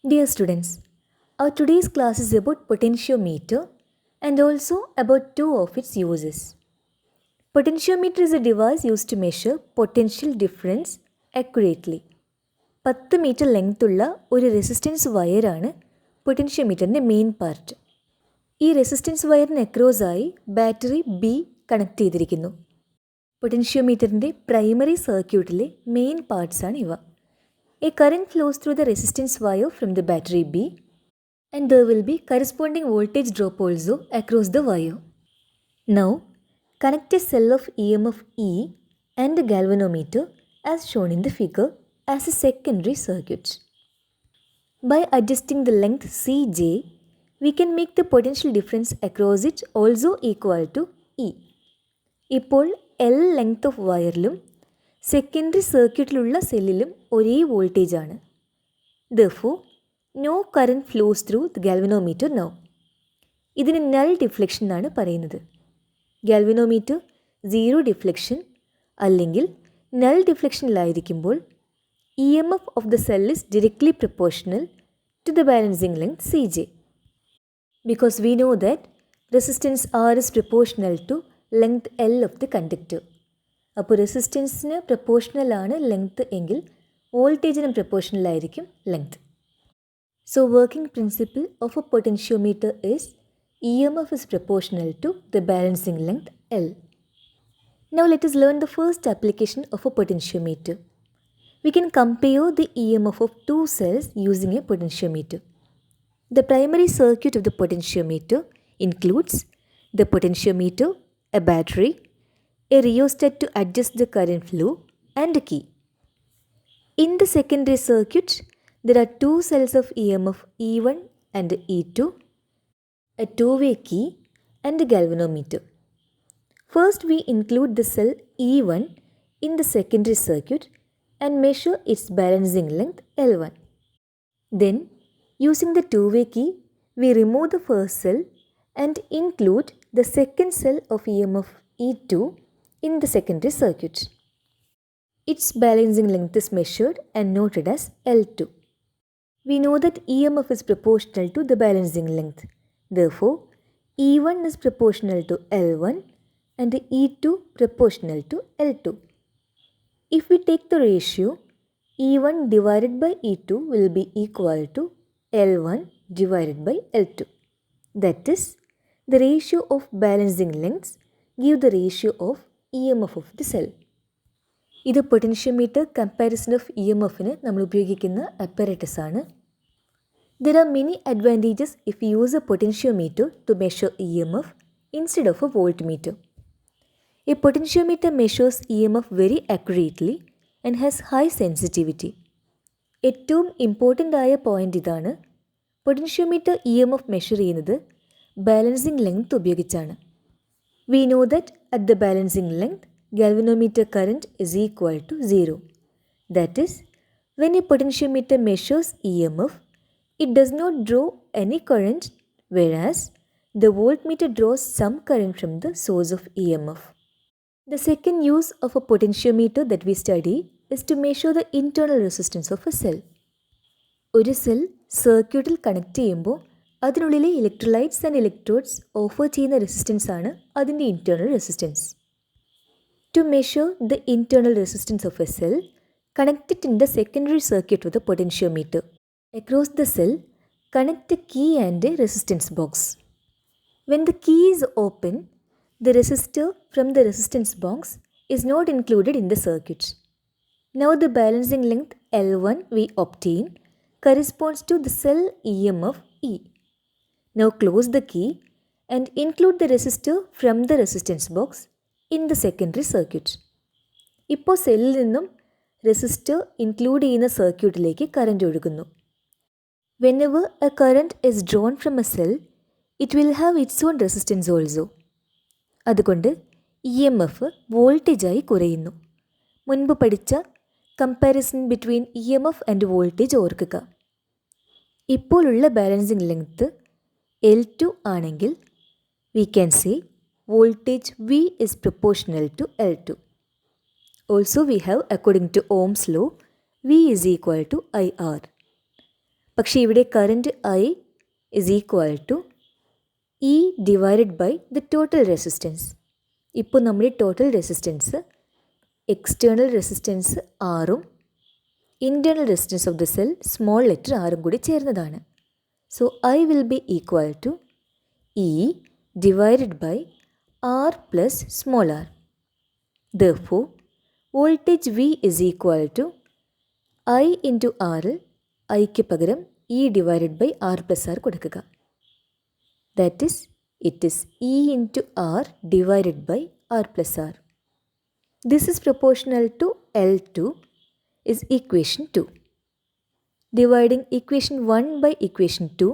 Dear students, our today's class is about potentiometer and also about two of its uses. Potentiometer is a device used to measure potential difference accurately. 10 metre length ഉള്ള ഒരു resistance വയറാണ് പൊട്ടൻഷ്യോമീറ്ററിൻ്റെ main part. ഈ resistance വയറിന് അക്രോസായി battery B connect ചെയ്തിരിക്കുന്നു. പൊട്ടൻഷ്യോമീറ്ററിൻ്റെ primary സർക്യൂട്ടിലെ main പാർട്സാണ് ഇവ. A current flows through the resistance wire from the battery B and there will be corresponding voltage drop also across the wire. Now, connect a cell of EMF E and a galvanometer as shown in the figure as a secondary circuit. By adjusting the length Cj, we can make the potential difference across it also equal to E. ഇപ്പോൾ L length of wireലും secondary സർക്യൂട്ടിലുള്ള സെല്ലിലും ഒരേ വോൾട്ടേജാണ്. Therefore, no current flows through the galvanometer now. ഇതിന് null deflection എന്നാണ് പറയുന്നത്. Galvanometer zero deflection അല്ലെങ്കിൽ null ഡിഫ്ലക്ഷനിലായിരിക്കുമ്പോൾ EMF of the cell is directly proportional to the balancing length Cj. Because we know that resistance R is proportional to length L of the conductor. അപ്പോൾ റെസിസ്റ്റൻസിന് പ്രപ്പോർഷണലാണ് length എങ്കിൽ വോൾട്ടേജിനും പ്രപ്പോർഷണലായിരിക്കും length. So working principle of a potentiometer is EMF is proportional to the balancing length L. Now let us learn the first application of a potentiometer. We can compare the EMF of two cells using a potentiometer. The primary circuit of the potentiometer includes the potentiometer, a battery, a rheostat to adjust the current flow, and a key. In the secondary circuit, there are two cells of EMF E1 and E2, a two-way key, and a galvanometer. First, we include the cell E1 in the secondary circuit and measure its balancing length L1. Then, using the two-way key, we remove the first cell and include the second cell of EMF E2 in the secondary circuit. Its balancing length is measured and noted as L2. We know that EMF is proportional to the balancing length. Therefore, E1 is proportional to L1 and E2 proportional to L2. If we take the ratio, E1 divided by E2 will be equal to L1 divided by L2. That is, the ratio of balancing lengths give the ratio of EMF of the cell. ഇത് potentiometer comparison of EMFന് നമ്മൾ ഉപയോഗിക്കുന്ന അപ്പറേറ്റസ് ആണ്. There are many advantages if we use a potentiometer to measure EMF instead of a voltmeter. A potentiometer measures EMF very accurately and has high sensitivity. ഏറ്റവും important ആയ point ഇതാണ്. Potentiometer EMF measure ചെയ്യുന്നത് balancing length ഉപയോഗിച്ചാണ്. We know that at the balancing length, galvanometer current is equal to 0. That is, when a potentiometer measures EMF, it does not draw any current, whereas the voltmeter draws some current from the source of EMF. The second use of a potentiometer that we study is to measure the internal resistance of a cell. ഒരു cell സർക്യൂട്ടിൽ connect ചെയ്യുമ്പോൾ അതിനുള്ളിലെ electrolytes and electrodes offer ചെയ്യുന്ന resistance ആണ് അതിൻ്റെ internal resistance. To measure the internal resistance of a cell, connect it in the secondary circuit with a potentiometer. Across the cell, connect a key and a resistance box. When the key is open, the resistor from the resistance box is not included in the circuit. Now the balancing length L1 we obtain corresponds to the cell EMF E. Now close the key and include the resistor from the resistance box in the secondary circuit. ഇപ്പോൾ സെല്ലിൽ നിന്നും resistor include ചെയ്യുന്ന സർക്യൂട്ടിലേക്ക് current ഒഴുകുന്നു. Whenever a current is drawn from a cell, it will have its own resistance also. അതുകൊണ്ട് EMF വോൾട്ടേജായി കുറയുന്നു. മുൻപ് പഠിച്ച comparison between EMF and voltage ഓർക്കുക. ഇപ്പോഴുള്ള ബാലൻസിങ് ലെങ്ത് L2 ആണെങ്കിൽ we can say voltage V is proportional to L2. Also we have, according to Ohm's law, V is equal to IR. പക്ഷേ ഇവിടെ current I is equal to E divided by the total resistance. ഇപ്പോൾ നമ്മുടെ total resistance external resistance ആറും internal resistance of the cell small letter ആറും കൂടി ചേർന്നതാണ്. So I will be equal to E divided by R plus small r. Therefore, voltage V is equal to I into R. Iക്ക് പകരം E divided by R plus R കൊടുക്കുക. That is, it is E into R divided by R plus R. This is proportional to L2 is equation 2. Dividing equation 1 by equation 2,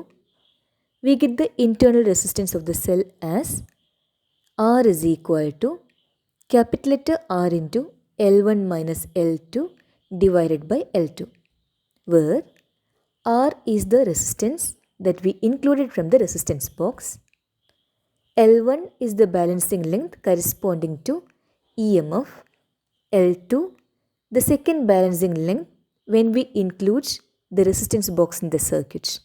we get the internal resistance of the cell as R is equal to capital letter R into L1 minus L2 divided by L2, where R is the resistance that we included from the resistance box. L1 is the balancing length corresponding to EMF. L2, the second balancing length when we include the resistance box in the circuit.